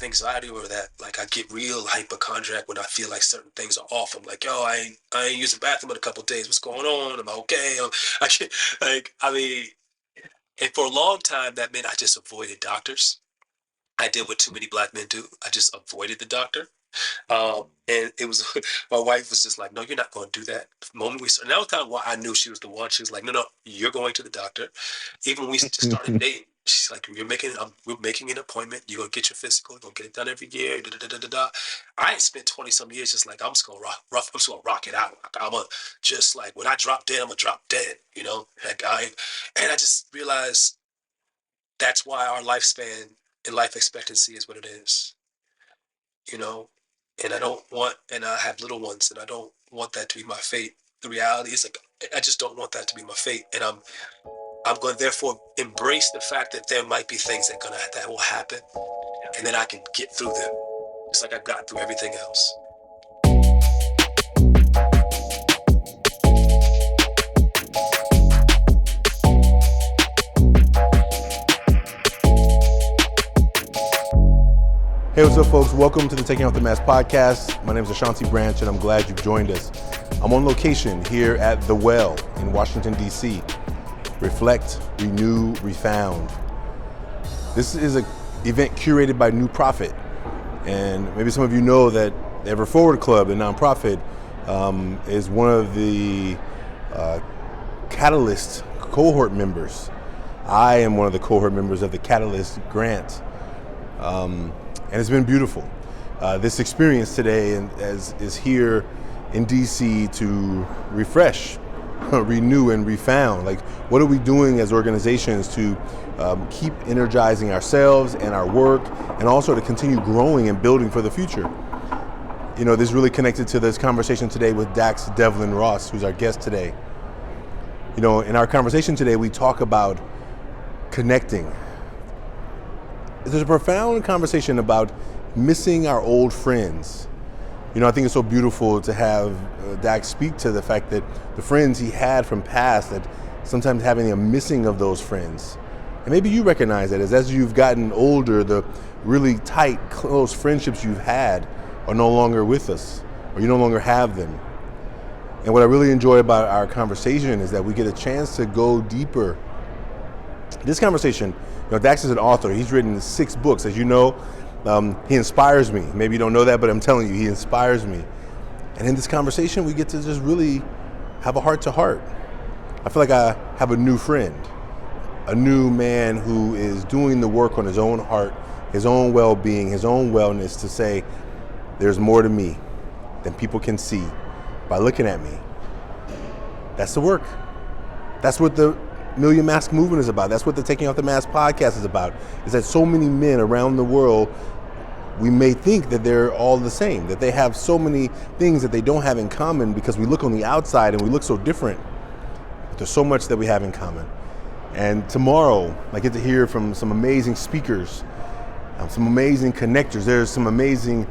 have anxiety over that. Like, I get real hypochondriac when I feel like certain things are off. I'm like, yo, I ain't used the bathroom in a couple of days. What's going on? Am I okay? I can't, like, I mean, and for a long time, that meant I just avoided doctors. I did what too many black men do. I just avoided the doctor. And it was my wife was just like, "No, you're not going to do that." The moment we started, and that was kind of why I knew she was the one. She was like, "No, no, you're going to the doctor." Even when we just started dating, she's like, we're making an appointment. You're gonna get your physical. You're gonna get it done every year. Da, da, da, da, da. I ain't spent 20 some years just like I'm just gonna I'm just gonna rock it out. Like, I'm gonna just like when I drop dead, I'm gonna drop dead. You know, and I just realized that's why our lifespan and life expectancy is what it is. You know, and I don't want, and I have little ones, and I don't want that to be my fate. The reality is, like, I just don't want that to be my fate, and I'm going to therefore embrace the fact that there might be things that will happen, and then I can get through them, just like I've got through everything else. Hey, what's up, folks? Welcome to the Taking Off the Mask podcast. My name is Ashanti Branch, and I'm glad you've joined us. I'm on location here at The Well in Washington, D.C. Reflect, Renew, Refound. This is an event curated by New Prophet, and maybe some of you know that the Ever Forward Club, the nonprofit, is one of the Catalyst cohort members. I am one of the cohort members of the Catalyst grant. And it's been beautiful. This experience today is here in DC to refresh, renew, and refound. Like, what are we doing as organizations to keep energizing ourselves and our work, and also to continue growing and building for the future? You know, this is really connected to this conversation today with Dax-Devlon Ross, who's our guest today. You know, in our conversation today, we talk about connecting. There's a profound conversation about missing our old friends. You know, I think it's so beautiful to have Dax speak to the fact that the friends he had from past, that sometimes having a missing of those friends. And maybe you recognize that as you've gotten older, the really tight, close friendships you've had are no longer with us, or you no longer have them. And what I really enjoy about our conversation is that we get a chance to go deeper. This conversation, you know, Dax is an author. He's written 6 books. As you know, he inspires me. Maybe you don't know that, but I'm telling you, he inspires me. And in this conversation, we get to just really have a heart-to-heart. I feel like I have a new friend, a new man who is doing the work on his own heart, his own well-being, his own wellness, to say, there's more to me than people can see by looking at me. That's the work. That's what the Million Mask movement is about. That's what the Taking Off the Mask podcast is about, is that so many men around the world, we may think that they're all the same, that they have so many things that they don't have in common because we look on the outside and we look so different. But there's so much that we have in common. And tomorrow, I get to hear from some amazing speakers, some amazing connectors. There's some amazing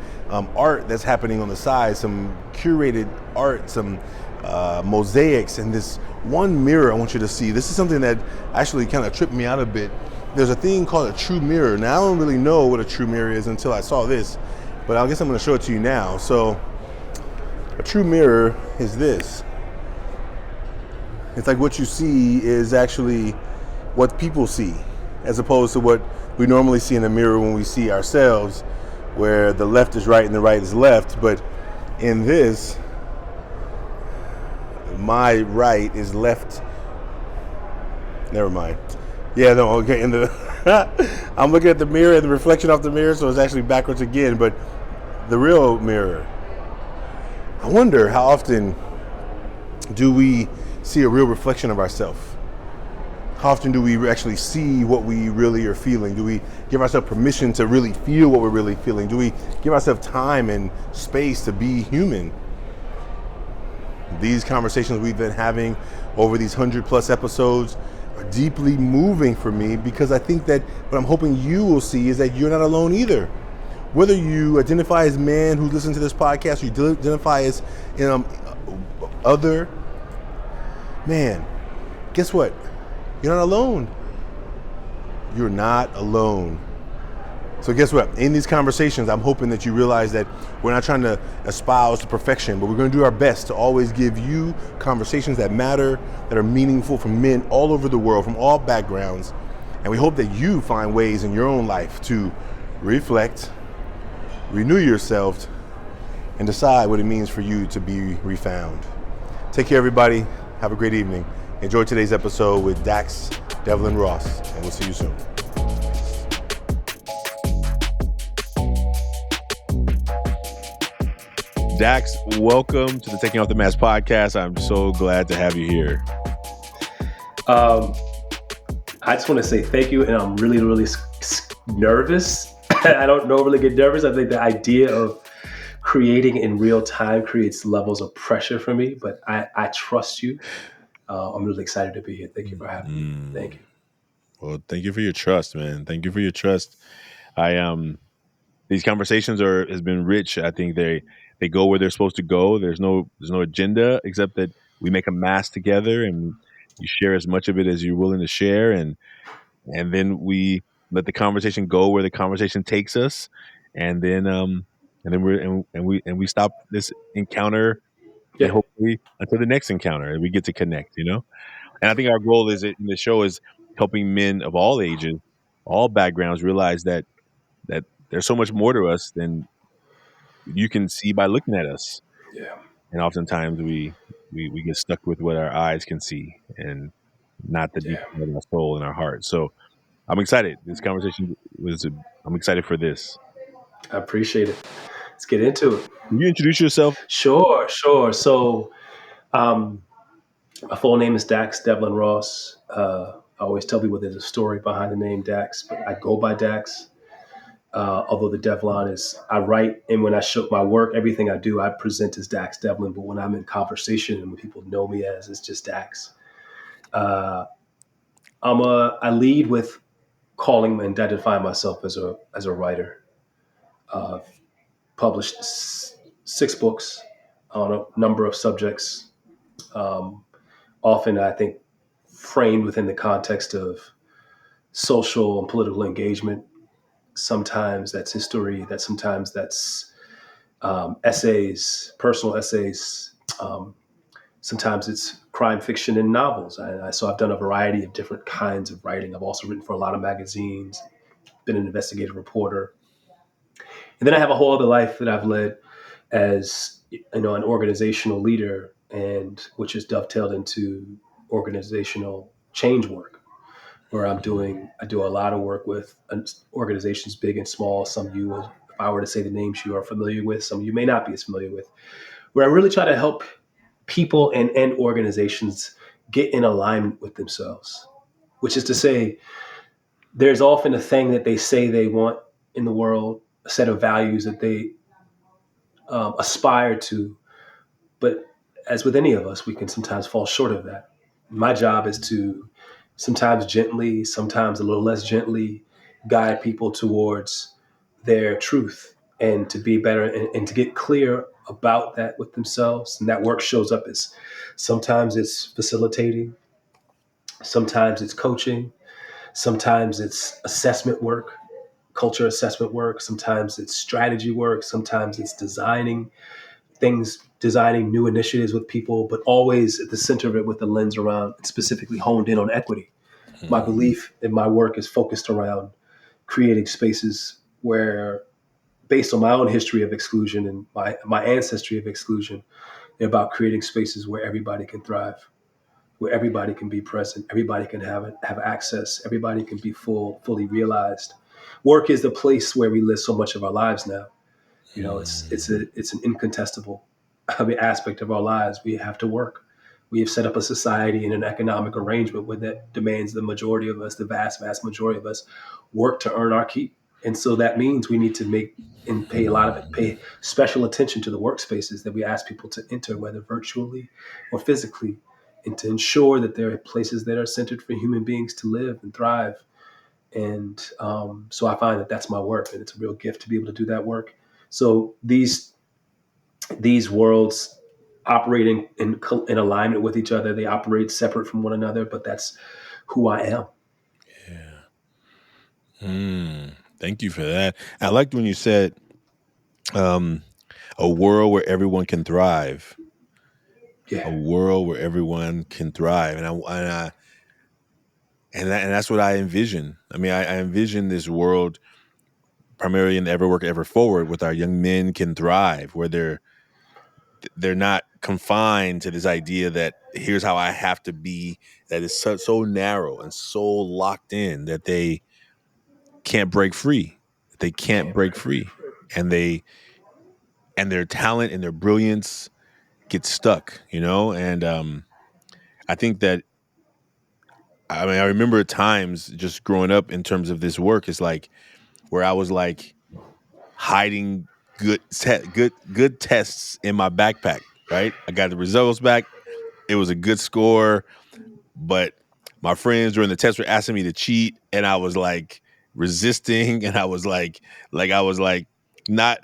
art that's happening on the side, some curated art, some mosaics, and this one mirror I want you to see. This is something that actually kind of tripped me out a bit. There's a thing called a true mirror. Now, I don't really know what a true mirror is until I saw this, but I guess I'm going to show it to you now. So a true mirror is this. It's like what you see is actually what people see, as opposed to what we normally see in a mirror when we see ourselves, where the left is right and the right is left. But in this, my right is left. Never mind. Yeah, no, okay. In the I'm looking at the mirror and the reflection off the mirror, so it's actually backwards again. But the real mirror, I wonder how often do we see a real reflection of ourselves? How often do we actually see what we really are feeling? Do we give ourselves permission to really feel what we're really feeling? Do we give ourselves time and space to be human? These conversations we've been having over these 100+ episodes are deeply moving for me, because I think that what I'm hoping you will see is that you're not alone either. Whether you identify as man who listens to this podcast, or you identify as other, man, guess what? You're not alone. You're not alone. So guess what? In these conversations, I'm hoping that you realize that we're not trying to espouse to perfection, but we're going to do our best to always give you conversations that matter, that are meaningful from men all over the world, from all backgrounds. And we hope that you find ways in your own life to reflect, renew yourself, and decide what it means for you to be refound. Take care, everybody. Have a great evening. Enjoy today's episode with Dax-Devlon Ross, and we'll see you soon. Dax, welcome to the Taking Off the Mask podcast. I'm so glad to have you here. I just want to say thank you, and I'm really, really nervous. I don't normally get nervous. I think the idea of creating in real time creates levels of pressure for me, but I trust you. I'm really excited to be here. Thank you for having me. Thank you. Well, thank you for your trust, man. Thank you for your trust. These conversations has been rich. I think they go where they're supposed to go. There's no agenda except that we make a mass together and you share as much of it as you're willing to share, and then we let the conversation go where the conversation takes us, and then we stop this encounter, and Yeah, hopefully until the next encounter we get to connect. And I think our goal in the show is helping men of all ages, all backgrounds realize that there's so much more to us than you can see by looking at us. yeah, And oftentimes we get stuck with what our eyes can see and not the deep yeah. part of our soul and our heart. So I'm excited. This conversation I'm excited for this. I appreciate it. Let's get into it. Can you introduce yourself? Sure, sure. So, um, my full name is Dax-Devlon Ross. I always tell people there's a story behind the name Dax, but I go by Dax. Although the Devlon is, I write, and when I show my work, everything I do, I present as Dax-Devlon. But when I'm in conversation and when people know me as, it's just Dax. Uh, I lead with calling and identifying myself as a writer. I've published 6 books on a number of subjects. Um, Often, I think, framed within the context of social and political engagement. Sometimes that's history. Sometimes that's essays, personal essays. Um, Sometimes it's crime fiction and novels. So I've done a variety of different kinds of writing. I've also written for a lot of magazines, been an investigative reporter. And then I have a whole other life that I've led as an organizational leader, and which is dovetailed into organizational change work, where I do a lot of work with organizations big and small. Some you, if I were to say the names you are familiar with, some you may not be as familiar with, where I really try to help people and organizations get in alignment with themselves, which is to say, there's often a thing that they say they want in the world, a set of values that they aspire to, but as with any of us, we can sometimes fall short of that. My job is to sometimes gently, sometimes a little less gently, guide people towards their truth and to be better and to get clear about that with themselves. And that work shows up as sometimes it's facilitating, sometimes it's coaching, sometimes it's assessment work, culture assessment work, sometimes it's strategy work, sometimes it's designing new initiatives with people, but always at the center of it with the lens around specifically honed in on equity. My belief in my work is focused around creating spaces where, based on my own history of exclusion and my ancestry of exclusion, they're about creating spaces where everybody can thrive, where everybody can be present, everybody can have access, everybody can be fully realized. Work is the place where we live so much of our lives now. It's an incontestable aspect of our lives. We have to work. We have set up a society and an economic arrangement where that demands the majority of us, the vast majority of us, work to earn our keep. And so that means we need to pay special attention to the workspaces that we ask people to enter, whether virtually or physically, and to ensure that there are places that are centered for human beings to live and thrive. And so I find that that's my work, and it's a real gift to be able to do that work. So these worlds operating in alignment with each other, they operate separate from one another, but that's who I am. Yeah. Thank you for that. I liked when you said a world where everyone can thrive. Yeah. A world where everyone can thrive, and that's what I envision. I mean, I envision this world primarily in the Ever Work Ever Forward, with our young men can thrive, where they're not confined to this idea that here's how I have to be, that is so narrow and so locked in that they can't break free. They can't break free, and their talent and their brilliance get stuck, And I think that, I mean, I remember times just growing up in terms of this work, it's like where I was like hiding good tests in my backpack. Right, I got the results back. It was a good score, but my friends during the test were asking me to cheat, and I was like resisting, and I was like not,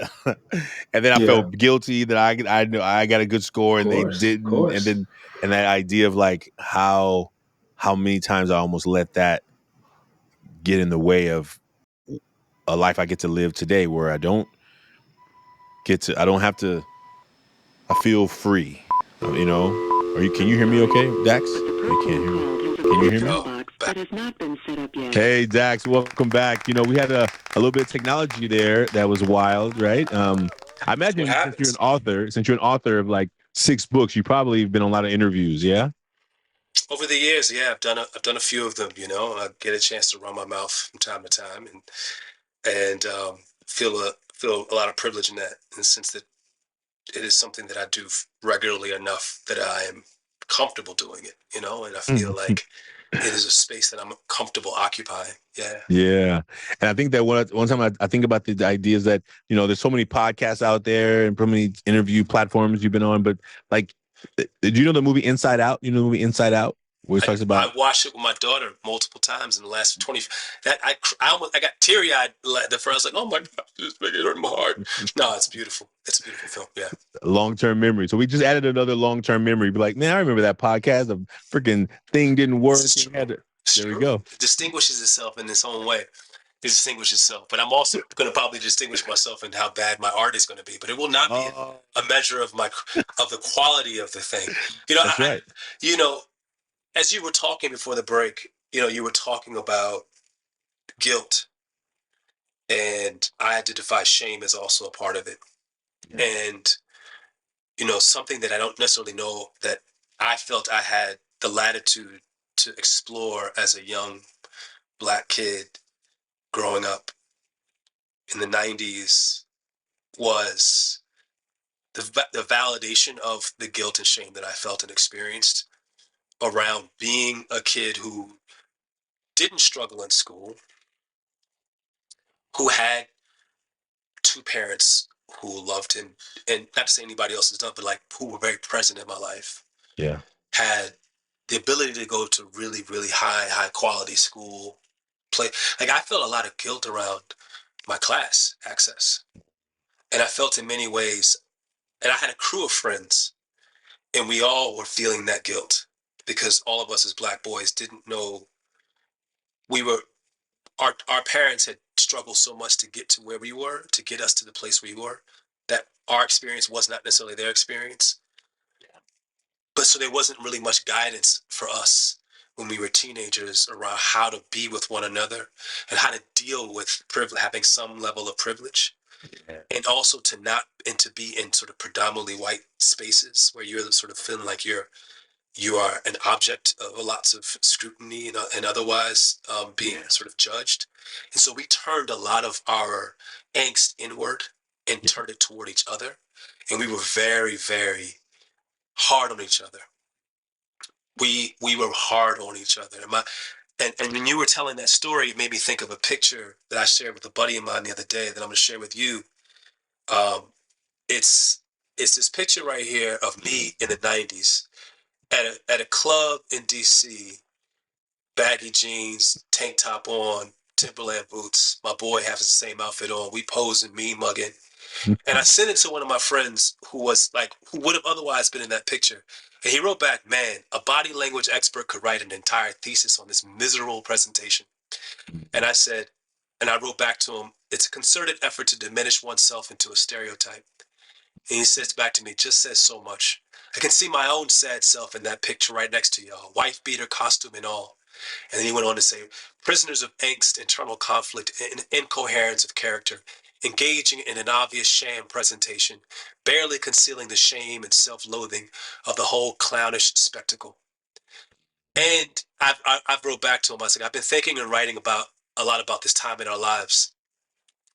and then I Yeah. felt guilty that I know I got a good score and they Of didn't, course. and that idea of like how many times I almost let that get in the way of a life I get to live today, where I don't have to, I feel free, can you hear me okay, Dax? You can't hear me. Can you hear me? Oh, back. Hey, Dax, welcome back. We had a little bit of technology there that was wild, right? I What imagine happens? since you're an author of like 6 books, you probably have been on a lot of interviews, yeah? Over the years, yeah, I've done a few of them. I get a chance to run my mouth from time to time, and feel a lot of privilege in that, in the sense that it is something that I do regularly enough that I am comfortable doing it. And I feel like it is a space that I'm comfortable occupying. Yeah. Yeah. And I think that one time I think about the ideas that, there's so many podcasts out there and so many interview platforms you've been on, but like, did you know the movie Inside Out? You know the movie Inside Out? Where it talks I about, watched it with my daughter multiple times in the last 20. That I got teary eyed the first. I was like, oh my god, this making it hurt my heart. No, it's beautiful. It's a beautiful film. Yeah. long-term memory. So we just added another long-term memory. Be like, man, I remember that podcast. The freaking thing didn't work. This is true. It's There we true. go. It distinguishes itself in its own way. It distinguishes itself. But I'm also going to probably distinguish myself in how bad my art is going to be. But it will not be Oh, a measure of the quality of the thing. You know, that's I right. you know, as you were talking before the break, you were talking about guilt, and I identify shame as also a part of it. Yeah. And something that I don't necessarily know that I felt I had the latitude to explore as a young black kid growing up in the 90s was the validation of the guilt and shame that I felt and experienced around being a kid who didn't struggle in school, who had two parents who loved him, and not to say anybody else has done, but like who were very present in my life, Yeah. had the ability to go to really, really high quality school, play. Like I felt a lot of guilt around my class access. And I felt in many ways, and I had a crew of friends, and we all were feeling that guilt because all of us as black boys didn't know we were, our parents had struggled so much to get to where we were, to get us to the place we were, that our experience was not necessarily their experience. But so there wasn't really much guidance for us when we were teenagers around how to be with one another and how to deal with privilege, having some level of privilege, Yeah. and also to be in sort of predominantly white spaces where you're sort of feeling like you are an object of lots of scrutiny and otherwise being sort of judged. And so we turned a lot of our angst inward and turned it toward each other, and we were very, very hard on each other. We were hard on each other. And when you were telling that story, it made me think of a picture that I shared with a buddy of mine the other day that I'm going to share with you. Um, it's this picture right here of me in the '90s at a club in DC, baggy jeans, tank top on, Timberland boots. My boy has the same outfit on. We posing, me mugging. And I sent it to one of my friends who would have otherwise been in that picture. And he wrote back, man, a body language expert could write an entire thesis on this miserable presentation. And I said, And I wrote back to him, it's a concerted effort to diminish oneself into a stereotype. And he says back to me, just says so much. I can see my own sad self in that picture right next to y'all, wife beater, costume and all. And then he went on to say, prisoners of angst, internal conflict, and incoherence of character, engaging in an obvious sham presentation, barely concealing the shame and self-loathing of the whole clownish spectacle. And I've wrote back to him. I said, I've been thinking and writing about a lot about this time in our lives.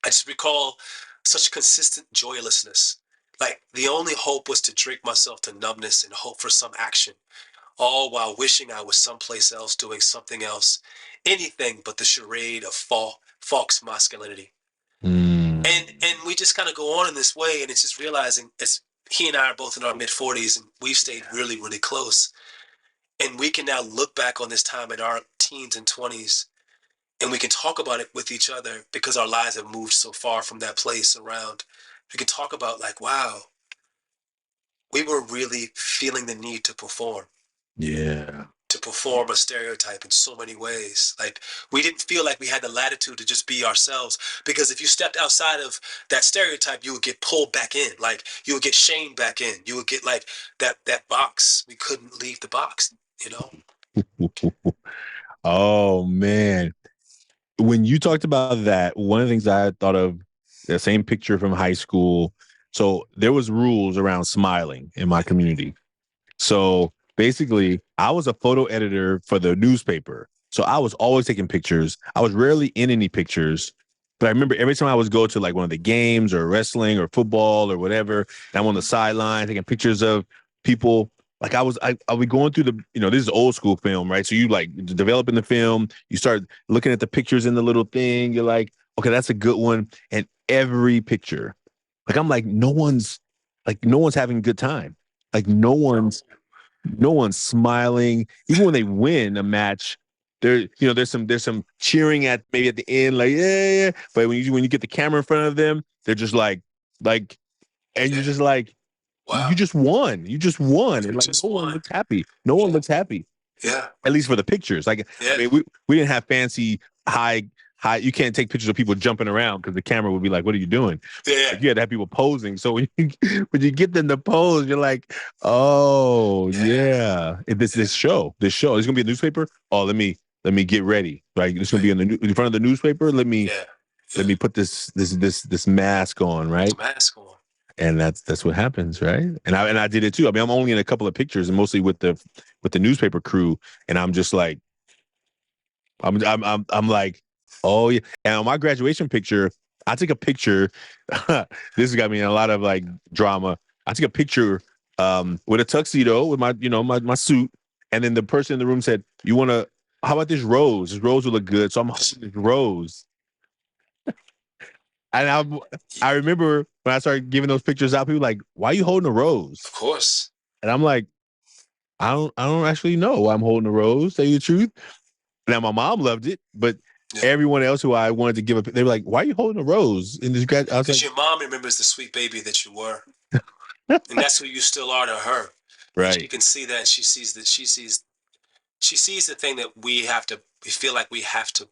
I just recall such consistent joylessness. Like the only hope was to drink myself to numbness and hope for some action, all while wishing I was someplace else doing something else, anything but the charade of false masculinity. And we just kind of go on in this way, and it's just realizing, as he and I are both in our mid-40s, and we've stayed really, really close, and we can now look back on this time in our teens and 20s, and we can talk about it with each other because our lives have moved so far from that place around. We can talk about like, wow, we were really feeling the need to perform. Yeah. To perform a stereotype in so many ways. Like we didn't feel like we had the latitude to just be ourselves, because if you stepped outside of that stereotype, you would get pulled back in. Like you would get shamed back in. You would get like that box. We couldn't leave the box, you know? Oh man. When you talked about that, one of the things I thought of, the same picture from high school. So there was rules around smiling in my community. So basically, I was a photo editor for the newspaper. So I was always taking pictures. I was rarely in any pictures. But I remember every time I was go to like one of the games or wrestling or football or whatever, and I'm on the sideline taking pictures of people. Like I was going through the, this is old school film, right? So you like developing the film, you start looking at the pictures in the little thing. You're like, okay, that's a good one. And every picture, like I'm like, no one's having a good time. Like no one's smiling. Even when they win a match, there's some cheering at maybe at the end, like yeah. But when you get the camera in front of them, they're just like, and you're just like, wow, you just won. You just won. And like just no one won. looks happy. No one looks happy. Yeah. At least for the pictures. Like Yeah. I mean, we didn't have fancy high. You can't take pictures of people jumping around because the camera would be like, "What are you doing?" Yeah. Like, you had to have people posing. So when you get them to pose, you're like, "Oh yeah, this show is gonna be a newspaper. Oh, let me get ready. Like it's gonna be in front of the newspaper. Let me put this mask on, right? Mask on. And that's what happens, right? And I did it too. I mean, I'm only in a couple of pictures, and mostly with the newspaper crew, and I'm just like, I'm like, oh yeah. And on my graduation picture, I took a picture. This has got me in a lot of like drama. I took a picture with a tuxedo with my my suit, and then the person in the room said, "You want to? How about this rose? This rose will look good." So I'm holding this rose. And I remember when I started giving those pictures out, people were like, "Why are you holding a rose?" Of course. And I'm like, I don't actually know why I'm holding a rose. Tell you the truth. Now my mom loved it, but everyone else who I wanted to give they were like, "Why are you holding a rose?" And this guy, because your mom remembers the sweet baby that you were, and that's who you still are to her. Right. And she can see that. She sees that. She sees the thing that we feel like we have to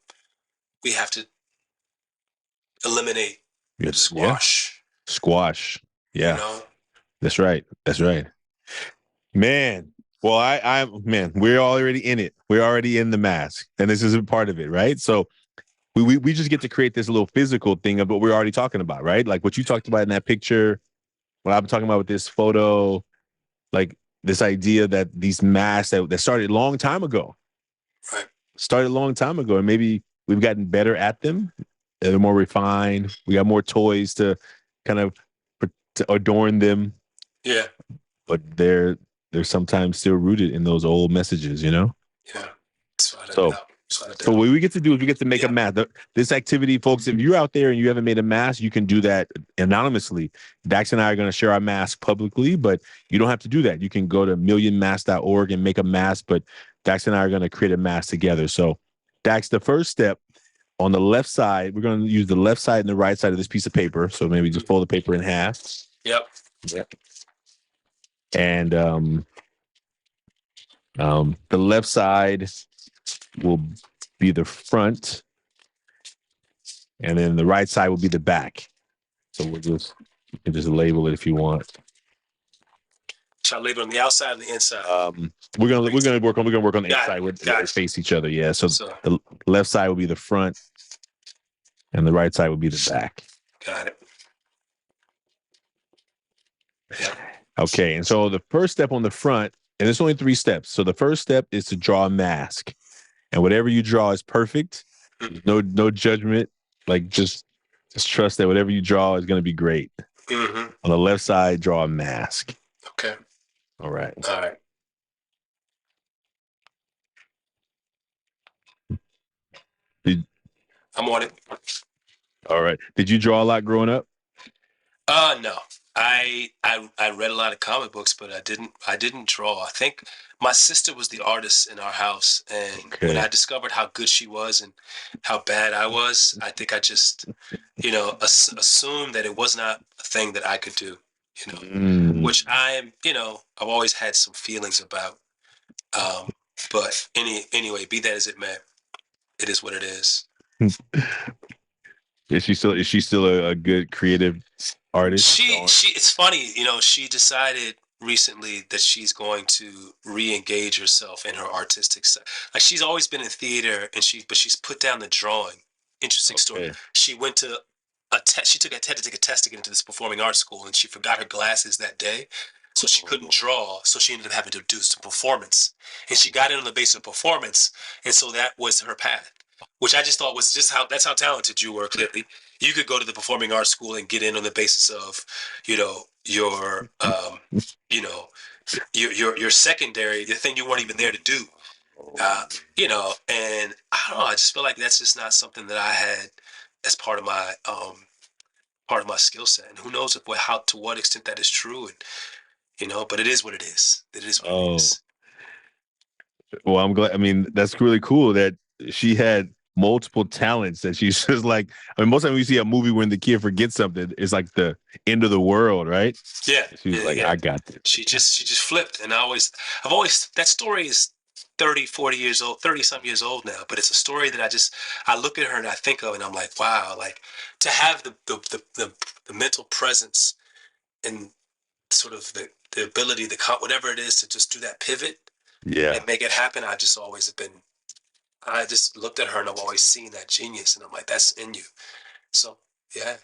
eliminate. Squash. Yeah. Squash. Yeah. You know? That's right. That's right. Man. Well, man, we're already in it. We're already in the mask, and this is a part of it, right? So we just get to create this little physical thing of what we're already talking about, right? Like what you talked about in that picture, what I'm talking about with this photo, like this idea that these masks that started a long time ago, right? Started a long time ago, and maybe we've gotten better at them. They're more refined. We got more toys to kind of to adorn them. Yeah. But they're sometimes still rooted in those old messages, you know? Yeah. So what we get to do is we get to make a mask. This activity, folks, if you're out there and you haven't made a mask, you can do that anonymously. Dax and I are going to share our mask publicly, but you don't have to do that. You can go to millionmask.org and make a mask, but Dax and I are going to create a mask together. So Dax, the first step on the left side, we're going to use the left side and the right side of this piece of paper. So maybe just fold the paper in half. Yep. And the left side will be the front, and then the right side will be the back. So you can just label it if you want. Should I label on the outside or the inside? We're gonna work on the inside where they face each other. Yeah. So the left side will be the front, and the right side will be the back. Got it. Yeah. Okay. And so the first step on the front, and there's only 3 steps. So the first step is to draw a mask, and whatever you draw is perfect. No judgment. Like just trust that whatever you draw is going to be great. Mm-hmm. On the left side, draw a mask. Okay. All right. All right. I'm on it. All right. Did you draw a lot growing up? No. I read a lot of comic books, but I didn't draw. I think my sister was the artist in our house, and when I discovered how good she was and how bad I was, I think I just, assumed that it was not a thing that I could do, which I've always had some feelings about. But anyway, be that as it may, it is what it is. Is she still a good creative artist? She it's funny, she decided recently that she's going to re-engage herself in her artistic side. Like, she's always been in theater, and she's put down the drawing. Interesting story. She went to had to take a test to get into this performing arts school, and she forgot her glasses that day, so she couldn't draw. So she ended up having to do some performance, and she got in on the base of performance, and so that was her path, which I just thought was that's how talented you were. Clearly, you could go to the performing arts school and get in on the basis of, your secondary, the thing you weren't even there to do, and I don't know. I just feel like that's just not something that I had as part of my skill set. And who knows to what extent that is true, and but it is what it is. It is what it is. Well, I'm glad. I mean, that's really cool that she had multiple talents that she's just like. I mean, most of the time you see a movie when the kid forgets something, it's like the end of the world, right? Yeah. She's like, I got this. She just flipped, and I've always that story is 30, 40 years old, 30-some years old now, but it's a story that I look at her and I think of, and I'm like, wow, like, to have the mental presence and sort of the ability, whatever it is, to just do that pivot, and make it happen. I just looked at her and I've always seen that genius, and I'm like, that's in you. So, yeah.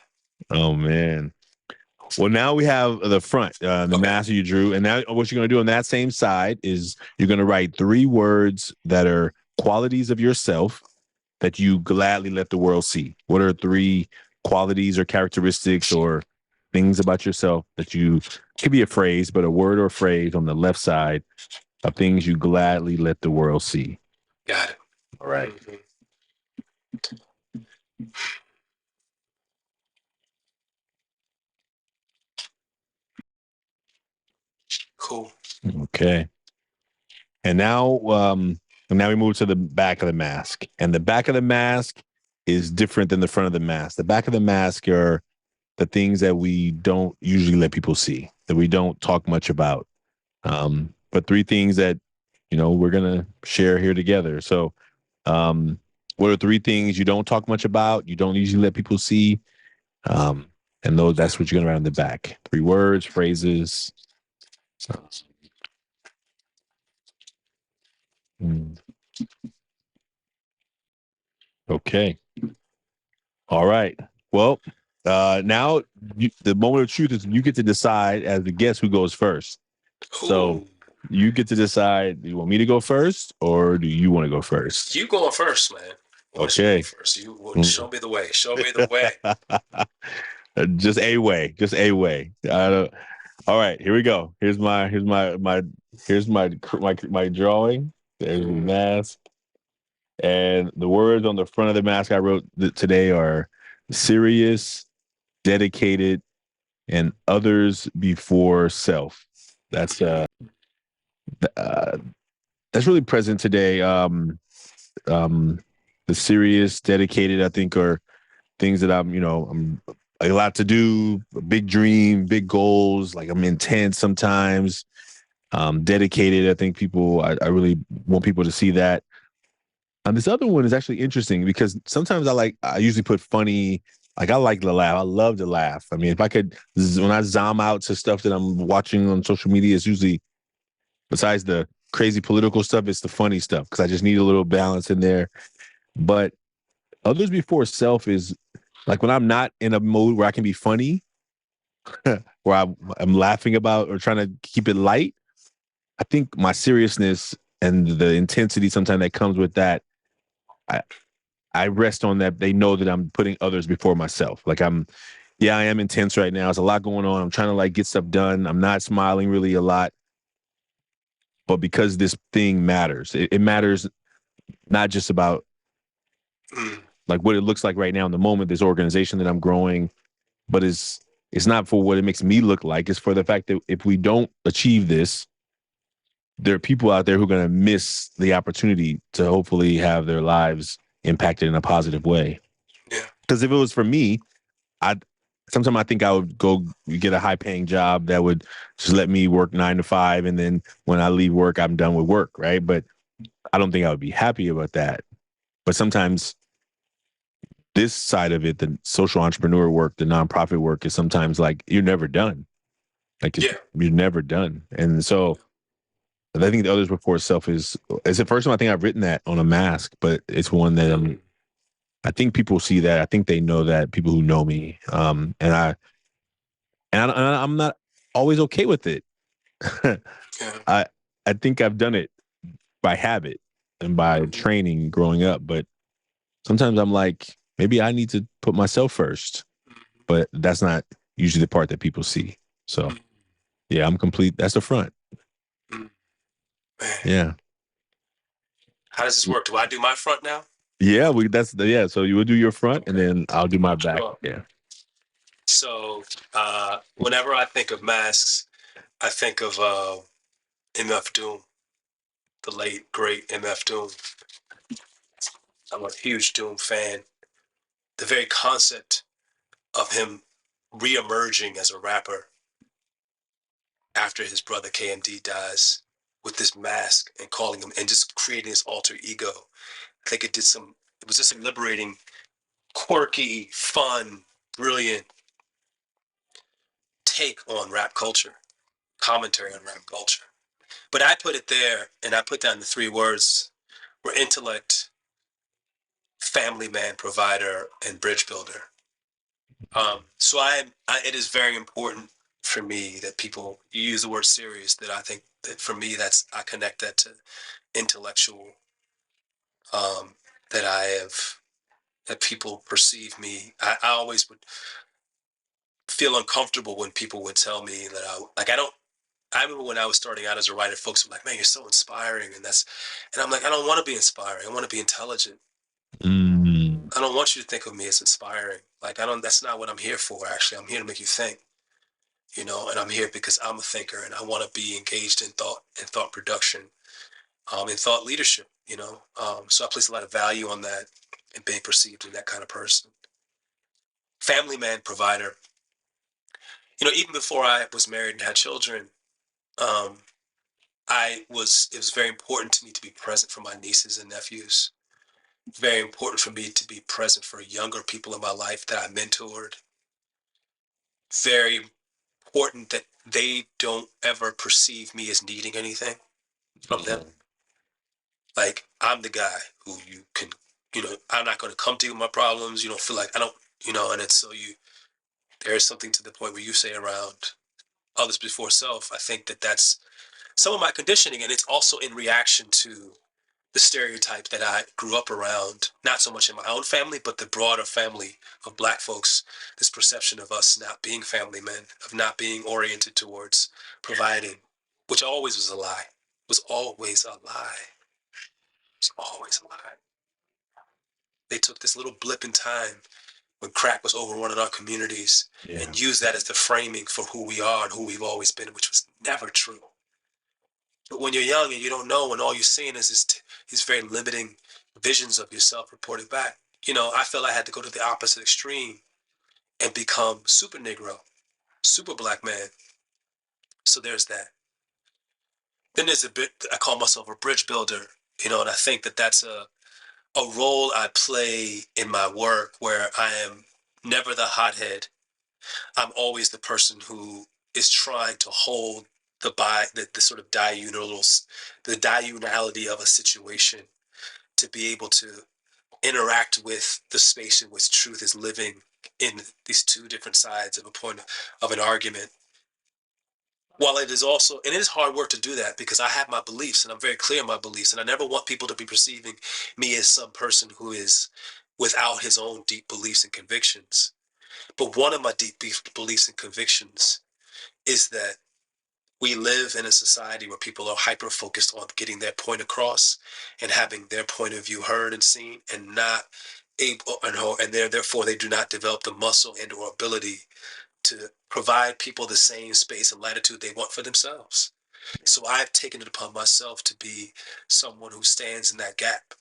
Oh, man. Well, now we have the front, the mask you drew. And now what you're going to do on that same side is you're going to write 3 words that are qualities of yourself that you gladly let the world see. What are 3 qualities or characteristics or things about yourself that could be a phrase, but a word or phrase on the left side of things you gladly let the world see? Got it. All right. Mm-hmm. Cool. Okay. And now we move to the back of the mask. And the back of the mask is different than the front of the mask. The back of the mask are the things that we don't usually let people see, that we don't talk much about. But 3 things that, we're going to share here together. So what are 3 things you don't talk much about, you don't usually let people see? And that's what you're going to write on the back. 3 words, phrases. Okay. All right. Well, now the moment of truth is you get to decide as the guest who goes first. Ooh. So you get to decide, do you want me to go first or do you want to go first? You going first, man. Okay. First. You show me the way. Show me the way. Just a way. Just a way. All right, here we go. Here's my drawing. There's the mask. And the words on the front of the mask I wrote today are serious, dedicated, and others before self. That's really present today. The serious, dedicated, I think, are things that I'm a lot to do, a big dream, big goals. Like, I'm intense sometimes. Dedicated. I think I really want people to see that. This other one is actually interesting because sometimes I usually put funny, like I like to laugh. I love to laugh. I mean, if I could, when I zoom out to stuff that I'm watching on social media, it's usually, besides the crazy political stuff, it's the funny stuff because I just need a little balance in there. But others before self is like when I'm not in a mode where I can be funny, where I'm laughing about or trying to keep it light. I think my seriousness and the intensity sometimes that comes with that, I, I rest on that. They know that I'm putting others before myself. Like I am intense right now. There's a lot going on. I'm trying to like get stuff done. I'm not smiling really a lot, but because this thing matters, it matters not just about Mm. like what it looks like right now in the moment, this organization that I'm growing, but it's not for what it makes me look like. It's for the fact that if we don't achieve this, there are people out there who are going to miss the opportunity to hopefully have their lives impacted in a positive way. Yeah. Because if it was for me, sometimes I think I would go get a high paying job that would just let me work 9 to 5. And then when I leave work, I'm done with work. Right. But I don't think I would be happy about that. But sometimes this side of it, the social entrepreneur work, the nonprofit work is sometimes like you're never done. Like Yeah. you're never done. And so I think the others before self is the first time I think I've written that on a mask, but it's one that I think people see that. I think they know that, people who know me. I'm not always okay with it. Yeah. I think I've done it by habit and by training growing up, but sometimes I'm like, maybe I need to put myself first, but that's not usually the part that people see. So yeah, I'm complete. That's the front. Mm. Man. Yeah. How does this work? Do I do my front now? Yeah, yeah. So you will do your front and then I'll do my back. Sure. Yeah. So whenever I think of masks, I think of MF Doom, the late great MF Doom. I'm a huge Doom fan. The very concept of him re-emerging as a rapper after his brother KMD dies with this mask and calling him and just creating this alter ego. I think it was just a liberating, quirky, fun, brilliant take on rap culture, commentary on rap culture. But I put it there, and I put down the 3 words were intellect, family man, provider, and bridge builder. So it is very important for me that people use the word serious. That I think that for me, I connect that to intellectual. That I have that people perceive me. I always would feel uncomfortable when people would tell me that I don't. I remember when I was starting out as a writer, folks were like, "Man, you're so inspiring," and I'm like, I don't want to be inspiring. I want to be intelligent. Mm. I don't want you to think of me as inspiring. Like I don't. That's not what I'm here for. Actually, I'm here to make you think. And I'm here because I'm a thinker, and I want to be engaged in thought production, in thought leadership. So I place a lot of value on that and being perceived as that kind of person. Family man, provider. Even before I was married and had children, um, it was very important to me to be present for my nieces and nephews. Very important for me to be present for younger people in my life that I mentored. Very important that they don't ever perceive me as needing anything from them. Like I'm the guy who you can, I'm not going to come to you with my problems. You don't feel like I don't, and it's so there is something to the point where you say around others before self. I think that that's some of my conditioning, and it's also in reaction to the stereotype that I grew up around, not so much in my own family, but the broader family of Black folks. This perception of us not being family men, of not being oriented towards providing, which always was a lie. Was always a lie. It's always a lie. They took this little blip in time when crack was overrunning our communities and used that as the framing for who we are and who we've always been, which was never true. But when you're young and you don't know, and all you're seeing is these very limiting visions of yourself reported back, I felt I had to go to the opposite extreme and become super Negro, super Black man. So there's that. Then there's a bit, I call myself a bridge builder, and I think that that's a role I play in my work where I am never the hothead. I'm always the person who is trying to hold the sort of the diurnality of a situation, to be able to interact with the space in which truth is living in these two different sides of a point of an argument. While it is also, and it is hard work to do that, because I have my beliefs and I'm very clear in my beliefs, and I never want people to be perceiving me as some person who is without his own deep beliefs and convictions. But one of my deep beliefs and convictions is that we live in a society where people are hyper focused on getting their point across and having their point of view heard and seen, and not able, and therefore they do not develop the muscle and or ability to provide people the same space and latitude they want for themselves. So I've taken it upon myself to be someone who stands in that gap,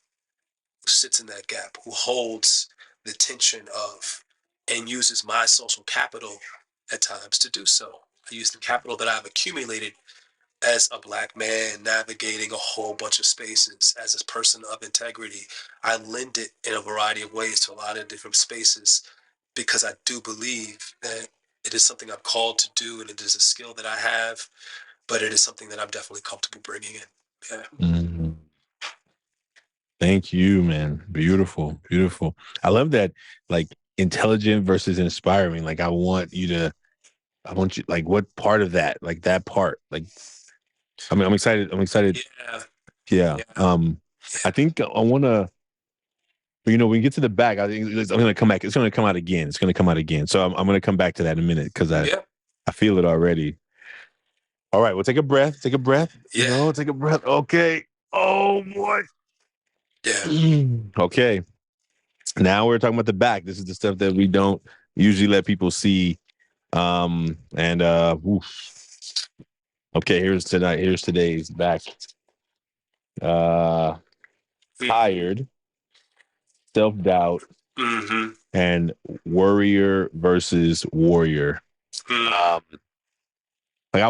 who sits in that gap, who holds the tension of, and uses my social capital at times to do so. I use the capital that I've accumulated as a Black man navigating a whole bunch of spaces, as a person of integrity. I lend it in a variety of ways to a lot of different spaces, because I do believe that it is something I'm called to do, and it is a skill that I have, but it is something that I'm definitely comfortable bringing in. Yeah. Mm-hmm. Thank you, man. Beautiful, beautiful. I love that, like, intelligent versus inspiring. Like, I want you, like, what part of that? Like, that part. Like, I mean, I'm excited. I'm excited. Yeah. Yeah. Yeah. I think I want to, when you get to the back, I think I'm going to come back. It's going to come out again. It's going to come out again. So I'm going to come back to that in a minute, because Yeah. I feel it already. All right. Well, take a breath. Take a breath. Yeah. Take a breath. Okay. Oh, boy. Yeah. Okay. Now we're talking about the back. This is the stuff that we don't usually let people see. And okay, here's today's back. Tired, self-doubt, Mm-hmm. and worrier versus warrior. Mm. Like, I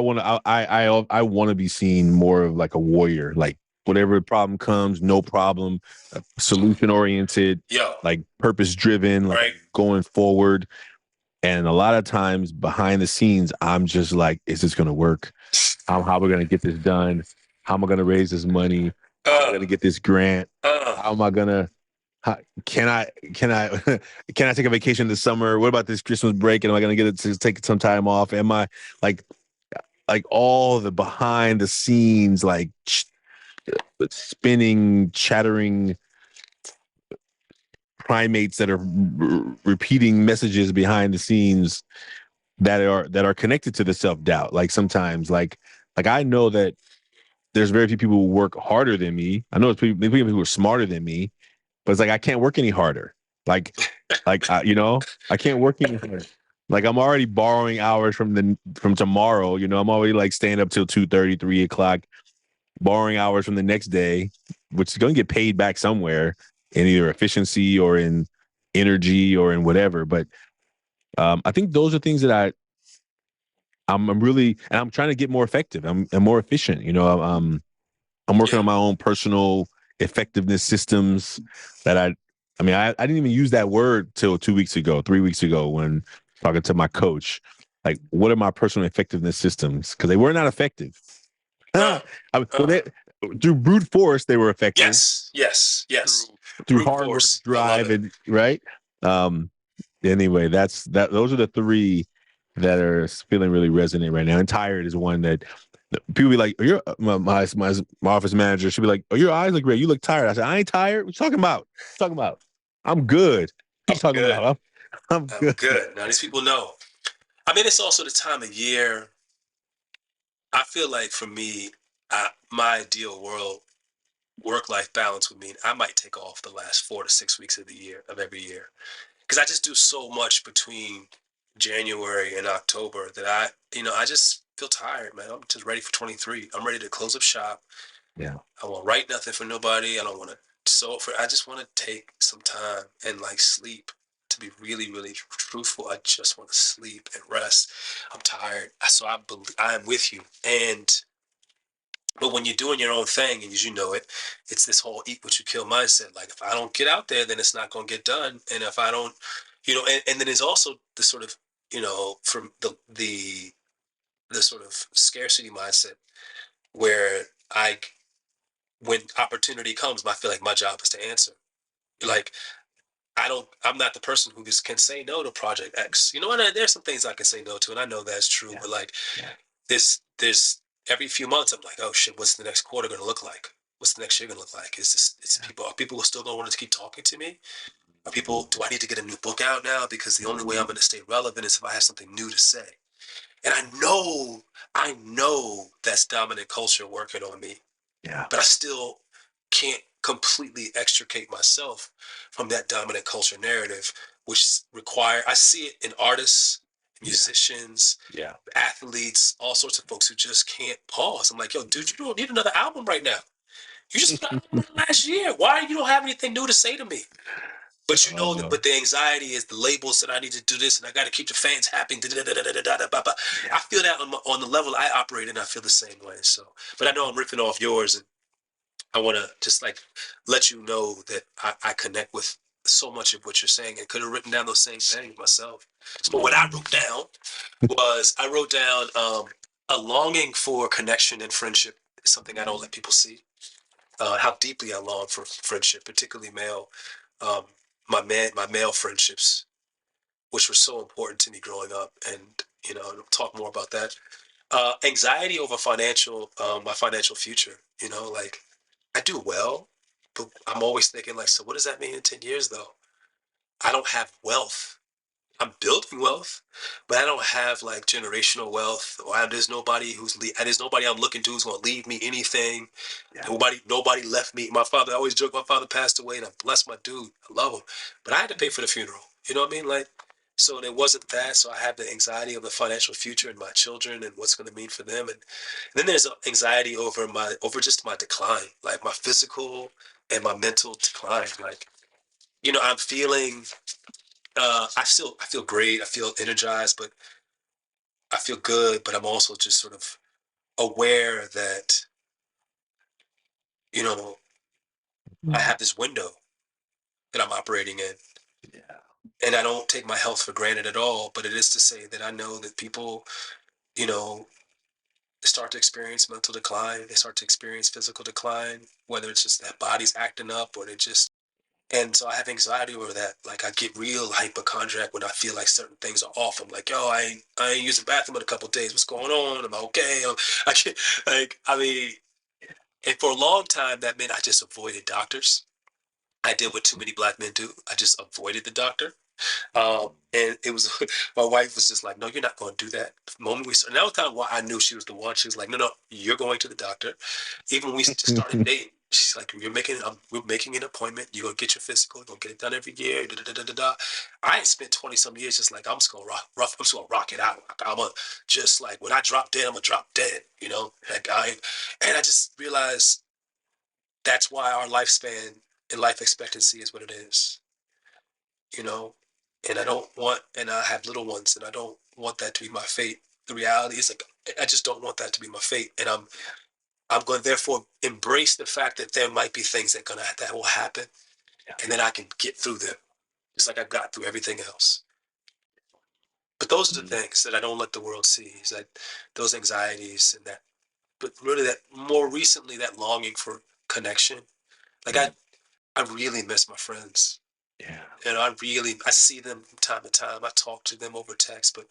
want to be seen more of like a warrior, like whatever problem comes, no problem, solution oriented, Yo. like purpose driven, like Right. going forward. And a lot of times behind the scenes, I'm just like, is this going to work? How are we going to get this done? How am I going to raise this money? How am I going to get this grant? How am I going to, can I can I take a vacation this summer? What about this Christmas break? And am I going to get it to take some time off? Am I like all the behind the scenes, like spinning, chattering primates that are repeating messages behind the scenes that are connected to the self-doubt. Like, sometimes, like I know that there's very few people who work harder than me. I know there's people who are smarter than me, but it's like, I can't work any harder. Like I can't work any harder. Like, I'm already borrowing hours from tomorrow. I'm already like staying up till 2:30, 3:00, borrowing hours from the next day, which is going to get paid back somewhere in either efficiency or in energy or in whatever. But I think those are things that I'm really, and I'm trying to get more effective. I'm more efficient. I'm working on my own personal effectiveness systems that I didn't even use that word till 2 weeks ago, 3 weeks ago, when talking to my coach. Like, what are my personal effectiveness systems? Because they were not effective. Through brute force, they were effective. Yes. Through Brute hard work, force. drive, and right. Anyway, those are the three that are feeling really resonant right now. And tired is one that people be like, my office manager should be like, oh, your eyes look great. You look tired. I said, I ain't tired. What you talking about? I'm good. What you talking about? I'm good. Now these people know. I mean, it's also the time of year. I feel like for me, my ideal work-life balance would mean I might take off the last 4 to 6 weeks of every year, because I just do so much between January and October that I just feel tired, man. I'm just ready for 23. I'm ready to close up shop. Yeah. I won't write nothing for nobody. I don't want to I just want to take some time and like sleep. To be really, really truthful, I just want to sleep and rest. I'm tired. So I am with you. And But when you're doing your own thing, and as you know it, it's this whole eat what you kill mindset. Like if I don't get out there, then it's not going to get done. And if I don't, and then there's also the sort of, from the sort of scarcity mindset where when opportunity comes, I feel like my job is to answer. Like I'm not the person who just can say no to Project X. You know what? There's some things I can say no to, and I know that's true. But like, there's every few months, I'm like, oh shit, what's the next quarter going to look like? What's the next year going to look like? Are people still going to want to keep talking to me? Do I need to get a new book out now? Because the only way I'm going to stay relevant is if I have something new to say. And I know that's dominant culture working on me. Yeah. But I still can't completely extricate myself from that dominant culture narrative, which I see it in artists, musicians, athletes, all sorts of folks who just can't pause. I'm like, yo, dude, you don't need another album right now. You just put out one last year. Why you don't have anything new to say to me? But but the anxiety is the labels that I need to do this and I got to keep the fans happy. I feel that on the level I operate in, I feel the same way. So, but I know I'm ripping off yours, and I want to just like let you know that I connect with so much of what you're saying and could have written down those same things myself. So what I wrote down a longing for connection and friendship is something I don't let people see. How deeply I long for friendship, particularly male. Um, my male friendships, which were so important to me growing up, and I'll talk more about that. Anxiety over my financial future. Like I do well, but I'm always thinking like, so what does that mean in 10 years though? I don't have wealth. I'm building wealth, but I don't have like generational wealth, or there's nobody I'm looking to who's going to leave me anything. Nobody left me. I always joke, my father passed away, and I bless my dude. I love him, but I had to pay for the funeral. You know what I mean? Like, so there wasn't that. So I have the anxiety of the financial future and my children and what's going to mean for them. And then there's anxiety over just my decline, like my physical and my mental decline. Like, I'm feeling. I feel great. I feel energized, but I feel good. But I'm also just sort of aware that I have this window that I'm operating in. Yeah. And I don't take my health for granted at all, but it is to say that I know that people, you know, start to experience mental decline. They start to experience physical decline, whether it's just that body's acting up or and so I have anxiety over that. Like I get real hypochondriac when I feel like certain things are off. I'm like, yo, I ain't used the bathroom in a couple of days. What's going on? Am I okay? I can't, and for a long time that meant I just avoided doctors. I did what too many black men do. I just avoided the doctor. And it was my wife was just like, "No, you're not going to do that." The moment we started, and that was kind of why I knew she was the one. She was like, "No, no, you're going to the doctor." Even when we just started dating, she's like, we're making an appointment. You're gonna get your physical. You're gonna get it done every year." Da, da, da, da, da. I ain't spent 20 some years just like I'm just gonna I'm just gonna rock it out. Like, I'm gonna just like when I drop dead, I'm gonna drop dead. And I just realized that's why our lifespan and life expectancy is what it is. You know, and and I have little ones, and I don't want that to be my fate. The reality is, like, I just don't want that to be my fate, and I'm going to therefore embrace the fact that there might be things that will happen, and then I can get through them, just like I've got through everything else. But those are the things that I don't let the world see. Is that those anxieties and that, but really that more recently that longing for connection. Like I really miss my friends. Yeah. And I see them from time to time. I talk to them over text, but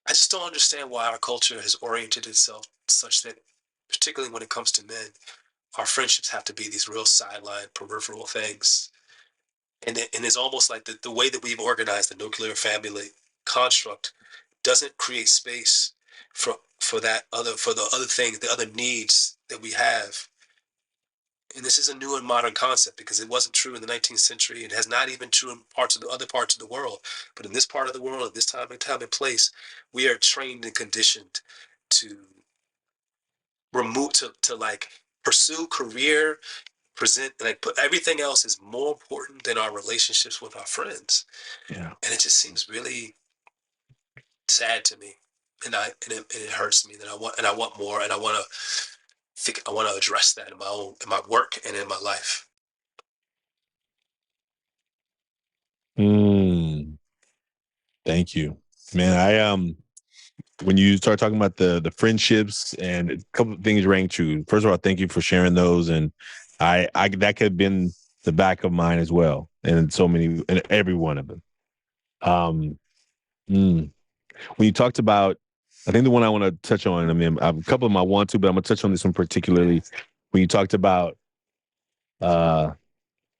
I just don't understand why our culture has oriented itself such that, particularly when it comes to men, our friendships have to be these real sideline, peripheral things. And it's almost like the way that we've organized the nuclear family construct doesn't create space for the other things, the other needs that we have. And this is a new and modern concept because it wasn't true in the 19th century. It has not even true in other parts of the world. But in this part of the world, at this time and place, we are trained and conditioned to to like pursue career, but everything else is more important than our relationships with our friends. Yeah. And it just seems really sad to me. And it hurts me that I want more, and I want to think I want to address that in my work and in my life. Thank you, man. When you start talking about the friendships, and a couple of things rang true. First of all, thank you for sharing those, and I that could have been the back of mine as well, and so many, and every one of them. Um, when you talked about, I think the one I want to touch on. I mean, I have a couple of them I want to, but I'm gonna touch on this one particularly. When you talked about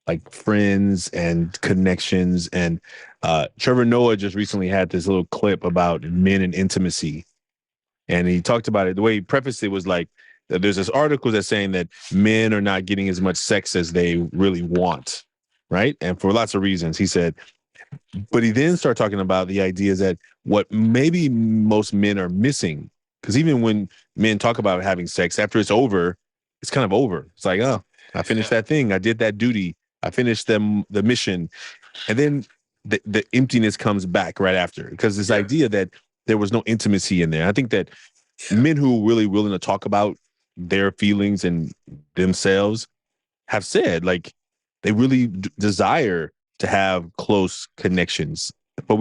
like friends and connections, and Trevor Noah just recently had this little clip about men and intimacy. And he talked about it. The way he prefaced it was like, there's this article that's saying that men are not getting as much sex as they really want, right? And for lots of reasons, he said. But he then started talking about the idea that what maybe most men are missing, because even when men talk about having sex, after it's over, it's kind of over. It's like, oh, I finished that thing. I did that duty. I finished the mission. And then the emptiness comes back right after, because this idea that there was no intimacy in there. I think that men who are really willing to talk about their feelings and themselves have said, like, they really desire to have close connections. But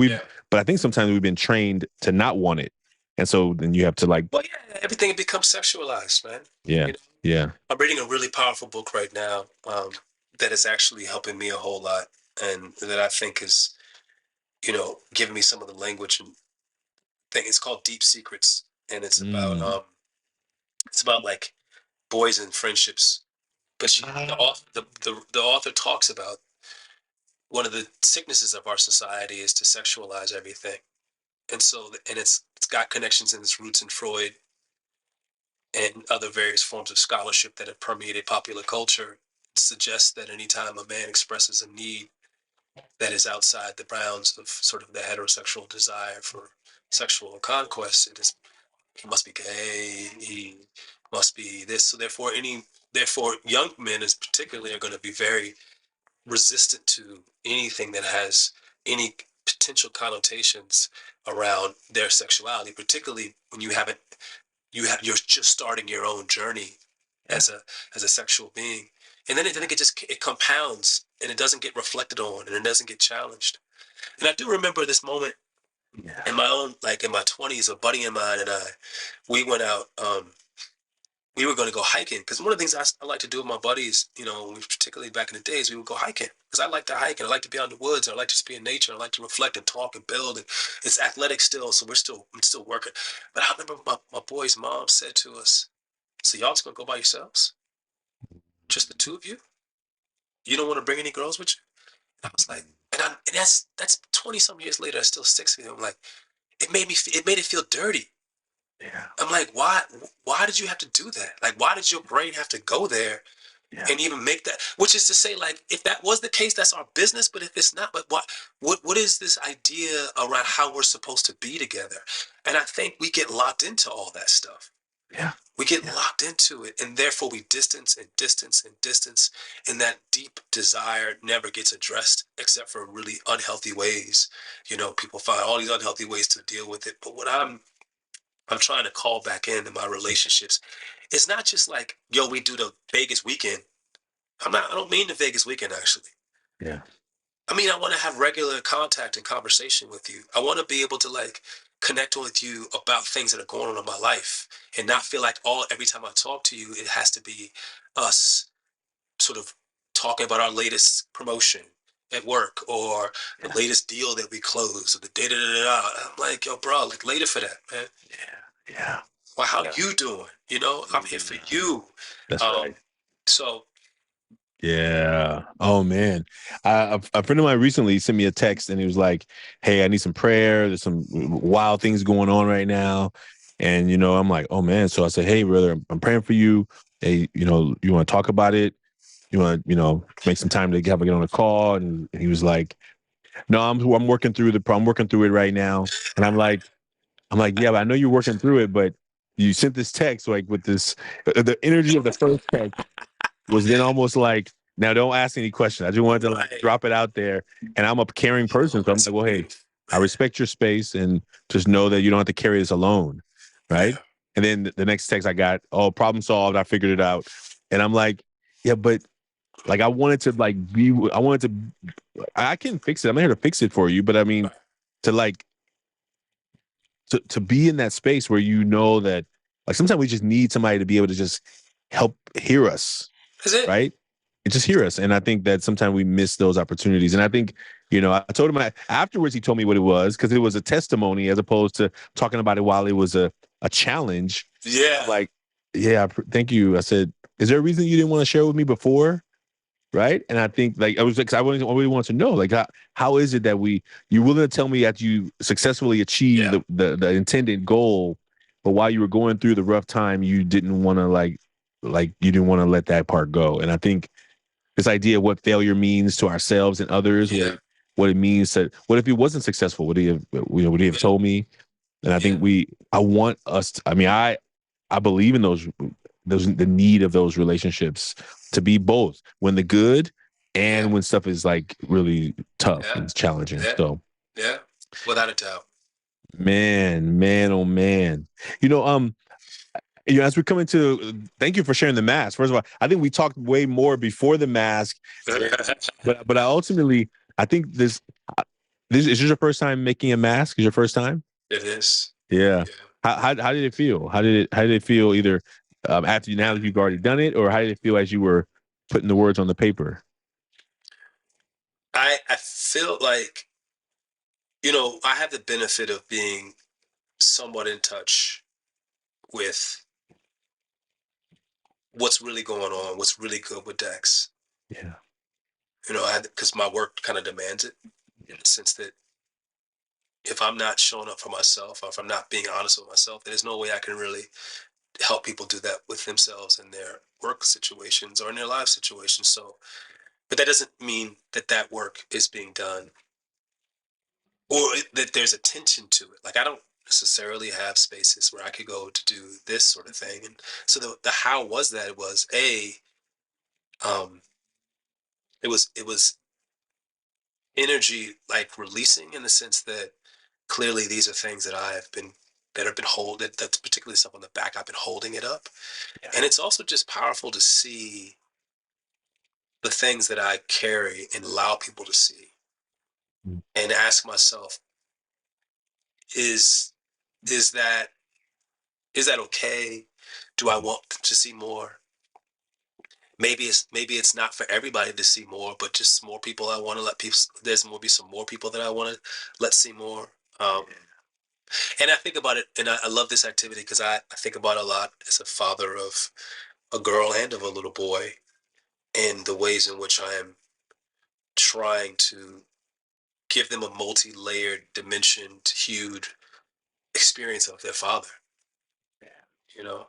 but I think sometimes we've been trained to not want it. And so then you have to like, well, yeah, everything becomes sexualized, man. Yeah. Yeah. I'm reading a really powerful book right now that is actually helping me a whole lot, and that I think is, giving me some of the language and thing. It's called Deep Secrets, and it's about like boys and friendships. But the author talks about one of the sicknesses of our society is to sexualize everything, and so it's got connections in its roots in Freud and other various forms of scholarship that have permeated popular culture. It suggests that anytime a man expresses a need that is outside the bounds of sort of the heterosexual desire for sexual conquest, he must be gay, he must be this. So therefore young men is particularly are going to be very resistant to anything that has any potential connotations around their sexuality, particularly when you're just starting your own journey as a sexual being. And then it compounds, and it doesn't get reflected on, and it doesn't get challenged. And I do remember this moment in my own, like in my 20s, a buddy of mine and we went out, we were going to go hiking, because one of the things I like to do with my buddies, particularly back in the days, we would go hiking, because I like to hike, and I like to be out in the woods, and I like to just be in nature, and I like to reflect and talk and build, and it's athletic still, so I'm still working. But I remember my boy's mom said to us, so y'all just going to go by yourselves? Just the two of you? You don't want to bring any girls with you? And I was like, and that's 20 some years later, that still sticks with me. I'm like, it made it feel dirty. Yeah. I'm like, why did you have to do that? Like, why did your brain have to go there and even make that? Which is to say, like, if that was the case, that's our business. But if it's not, but what is this idea around how we're supposed to be together? And I think we get locked into all that stuff. Yeah. We get locked into it, and therefore we distance and distance and distance, and that deep desire never gets addressed except for really unhealthy ways. People find all these unhealthy ways to deal with it. But what I'm trying to call back into my relationships, it's not just like, yo, we do the Vegas weekend. I don't mean the Vegas weekend, actually. Yeah. I mean, I want to have regular contact and conversation with you. I want to be able to like connect with you about things that are going on in my life, and not feel like every time I talk to you, it has to be us sort of talking about our latest promotion at work, or the latest deal that we closed, or the da da da da. I'm like, yo, bro, like, later for that, man. Yeah. Well, how you doing? I'm here for you. That's right. So, yeah. Oh man, a friend of mine recently sent me a text, and he was like, "Hey, I need some prayer. There's some wild things going on right now." And I'm like, "Oh man." So I said, "Hey, brother, I'm praying for you. Hey, you want to talk about it? You want to, make some time to get on a call?" And he was like, "No, I'm working through I'm working through it right now." And I'm like, "Yeah, but I know you're working through it, but you sent this text like with this, the energy of the first text was then almost like, now don't ask any questions. I just wanted to like drop it out there. And I'm a caring person. So I'm like, well, hey, I respect your space, and just know that you don't have to carry this alone. Right. And then the next text I got, oh, problem solved. I figured it out. And I'm like, yeah, but like I wanted to I can fix it. I'm here to fix it for you. But I mean, to like to be in that space where you know that like sometimes we just need somebody to be able to just help hear us. That's it. Right? And just hear us. And I think that sometimes we miss those opportunities. And I think, I told him afterwards, he told me what it was because it was a testimony as opposed to talking about it while it was a challenge. Yeah. I'm like, yeah, thank you. I said, is there a reason you didn't want to share with me before? Right. And I think like I was like, I really want to know, like, how is it that you're willing to tell me that you successfully achieved the intended goal, but while you were going through the rough time, you didn't want to like you didn't want to let that part go. And I think this idea of what failure means to ourselves and others, what it means to, what if he wasn't successful? Would he have told me? And I think I want us to, I believe in the need of those relationships to be both when the good and when stuff is like really tough and challenging. So without a doubt. Man, oh man. As we're coming to, thank you for sharing the mask. First of all, I think we talked way more before the mask, but I think this is your first time making a mask. Is your first time? It is. Yeah. How did it feel? How did it feel either after now that you've already done it, or how did it feel as you were putting the words on the paper? I feel like, I have the benefit of being somewhat in touch with what's really going on, what's really good with Dax. Yeah. Because my work kind of demands it in the sense that if I'm not showing up for myself, or if I'm not being honest with myself, there's no way I can really help people do that with themselves in their work situations or in their life situations. So, but that doesn't mean that work is being done or that there's attention to it. Like I don't necessarily have spaces where I could go to do this sort of thing. And so the how was that it was it was energy like releasing in the sense that clearly these are things that have been holding, that's particularly stuff on the back, I've been holding it up. Yeah. And it's also just powerful to see the things that I carry and allow people to see and ask myself, is that okay? Do I want to see more? Maybe it's not for everybody to see more, but just more people I want to let people, be some more people that I want to let see more. And I think about it, and I love this activity because I think about it a lot as a father of a girl and of a little boy, and the ways in which I am trying to give them a multi-layered, dimension-hued experience of their father. Yeah.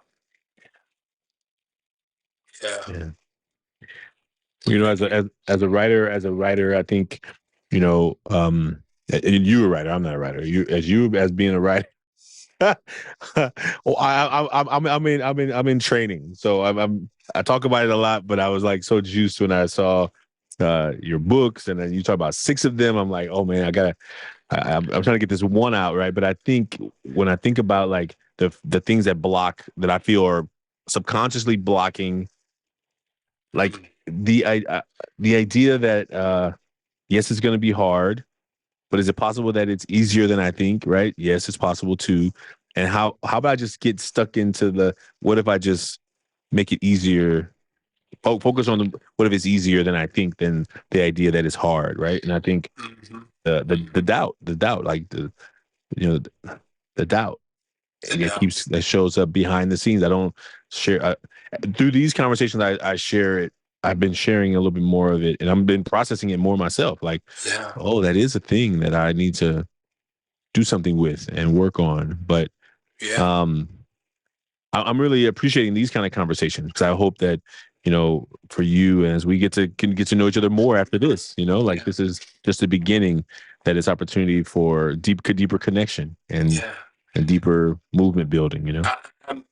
As a writer, I think, you a writer. I'm not a writer. As being a writer. Well, I'm in training, so I talk about it a lot. But I was like so juiced when I saw your books, and then you talk about 6 of them. I'm like, oh man, I'm trying to get this one out, right? But I think when I think about like the things that I feel are subconsciously blocking, like the idea that yes, it's going to be hard, but is it possible that it's easier than I think? Right? Yes, it's possible too. And how about I just get stuck into what if I just make it easier? Focus on what if it's easier than I think than the idea that it's hard, right? And I think the doubt, like the doubt, and that shows up behind the scenes. I don't share through these conversations. I share it. I've been sharing a little bit more of it, and I've been processing it more myself. Like, oh, that is a thing that I need to do something with and work on. But I'm really appreciating these kind of conversations because I hope that for you, and as we get to know each other more after this, this is just the beginning. That is opportunity for deeper connection and deeper movement building. I'm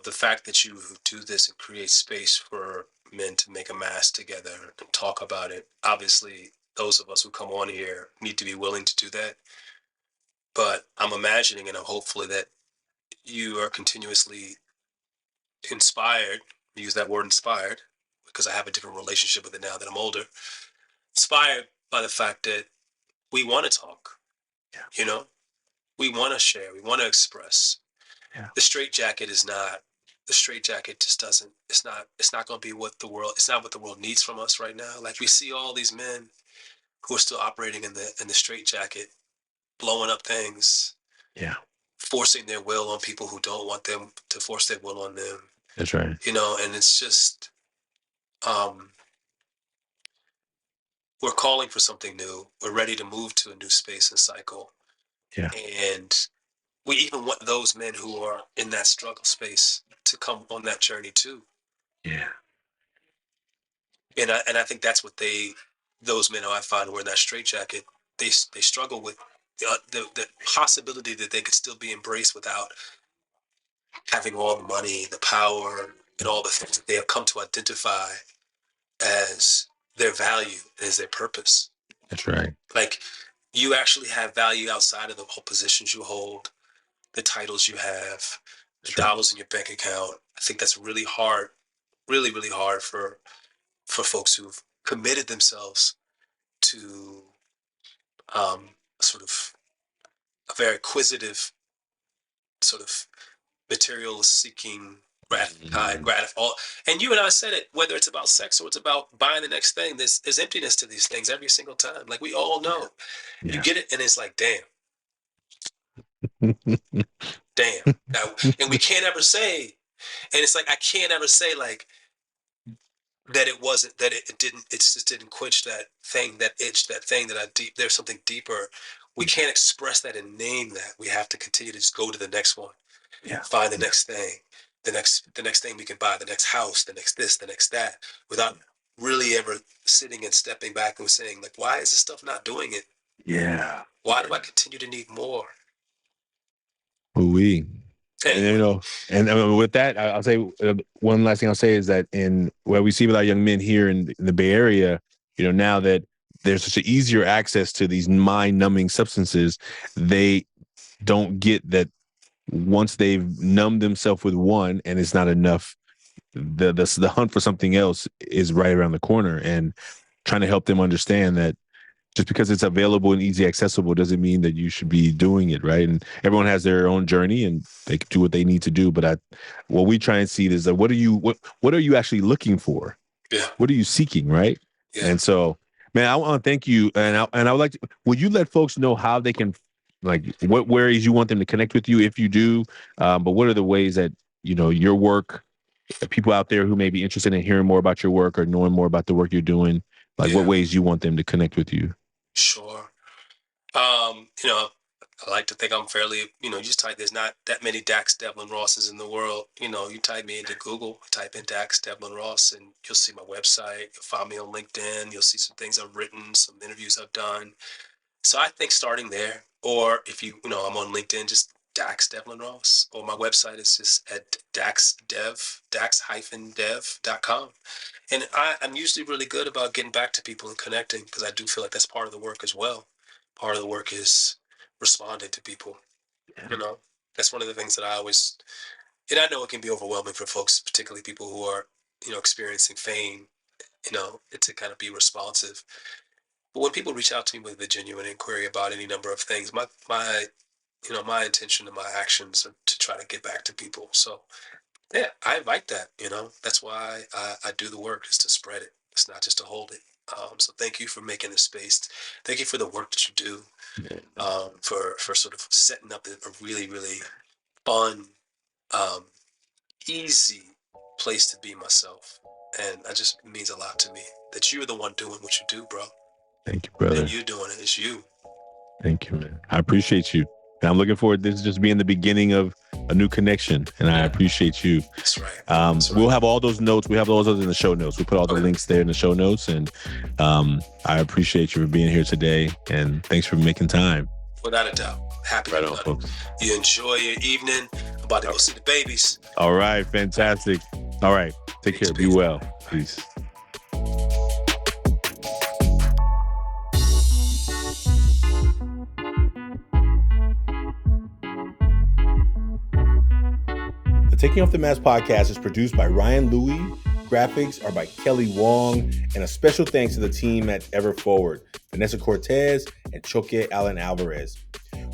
the fact that you do this and create space for men to make a mass together and talk about it. Obviously, those of us who come on here need to be willing to do that. But I'm imagining and I'm hopefully that you are continuously inspired. I use that word inspired because I have a different relationship with it now that I'm older. Inspired by the fact that we want to talk, you know, we want to share, we want to express. The straitjacket is not. The straitjacket just doesn't. It's not. It's not going to be what the world. It's not what the world needs from us right now. Like we see all these men who are still operating in the straitjacket, blowing up things, forcing their will on people who don't want them to force their will on them. That's right. You know, and it's just, we're calling for something new. We're ready to move to a new space and cycle. Yeah. And we even want those men who are in that struggle space to come on that journey too. Yeah. And I think that's what those men who I find who are in that straitjacket, they struggle with the possibility that they could still be embraced without having all the money, the power, and all the things that they have come to identify as their value, as their purpose. That's right. Like, you actually have value outside of the whole positions you hold, the titles you have, the dollars in your bank account. I think that's really hard, really, really hard for folks who've committed themselves to sort of a very acquisitive, sort of materialist seeking, all. And you and I said it, whether it's about sex or it's about buying the next thing, there's emptiness to these things every single time. Like we all know. You get it, and it's like, damn. Damn. Now, and we can't ever say, and it's like I can't ever say like that it wasn't, that it just didn't quench that thing, that itch, that thing that there's something deeper. We can't express that and name that. We have to continue to just go to the next one. Find the next thing, the next thing we can buy, the next house, the next this, the next that, without really ever sitting and stepping back and saying, like, why is this stuff not doing it? Yeah. Why do I continue to need more? Anyway. And with that, I'll say one last thing I'll say is that in what we see with our young men here in the Bay Area, now that there's such an easier access to these mind-numbing substances, they don't get that once they've numbed themselves with one and it's not enough, the hunt for something else is right around the corner, and trying to help them understand that just because it's available and easy accessible doesn't mean that you should be doing it, right? And everyone has their own journey and they can do what they need to do. But what we try and see is that what are you actually looking for? Yeah. What are you seeking, right? Yeah. And so, man, I want to thank you, and I would like to. Would you let folks know how they can, like, what ways you want them to connect with you if you do? But what are the ways that your work, people out there who may be interested in hearing more about your work or knowing more about the work you're doing, like what ways you want them to connect with you? Sure. I like to think I'm fairly, just type, there's not that many Dax-Devlon Rosses in the world. You type me into Google, type in Dax-Devlon Ross, and you'll see my website. You'll find me on LinkedIn. You'll see some things I've written, some interviews I've done. So I think starting there, or if I'm on LinkedIn, just Dax-Devlon Ross, or my website is just at dax-dev.com. And I'm usually really good about getting back to people and connecting, because I do feel like that's part of the work as well. Part of the work is responding to people. That's one of the things that I always, and I know it can be overwhelming for folks, particularly people who are, experiencing fame, to kind of be responsive. But when people reach out to me with a genuine inquiry about any number of things, my intention and my actions are to try to get back to people. So yeah, I invite that, that's why I do the work, is to spread it. It's not just to hold it. So thank you for making this space. Thank you for the work that you do, for sort of setting up a really, really fun, easy place to be myself. And it just means a lot to me that you're the one doing what you do, bro. Thank you, brother. And you're doing it. It's you. Thank you, man. I appreciate you. And I'm looking forward to this just being the beginning of a new connection. And I appreciate you. That's right. We'll have all those notes. We have all those in the show notes. We'll put all the links there in the show notes. And I appreciate you for being here today. And thanks for making time. Without a doubt. Happy right on, folks. You enjoy your evening. I'm about to go see the babies. All right. Fantastic. All right. Take care. Be well. Peace. The Taking Off the Mask podcast is produced by Ryan Louie. Graphics are by Kelly Wong. And a special thanks to the team at Ever Forward, Vanessa Cortez and Choque Allen Alvarez.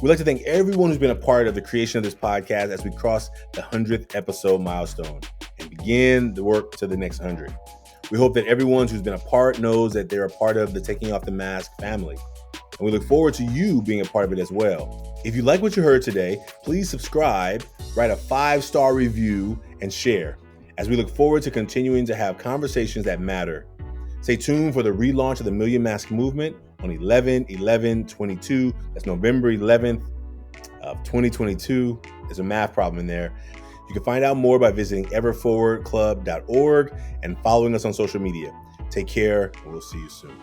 We'd like to thank everyone who's been a part of the creation of this podcast as we cross the 100th episode milestone and begin the work to the next 100. We hope that everyone who's been a part knows that they're a part of the Taking Off the Mask family. And we look forward to you being a part of it as well. If you like what you heard today, please subscribe, write a 5-star review, and share, as we look forward to continuing to have conversations that matter. Stay tuned for the relaunch of the Million Mask Movement on 11/11/22. That's November 11th of 2022. There's a math problem in there. You can find out more by visiting everforwardclub.org and following us on social media. Take care, and we'll see you soon.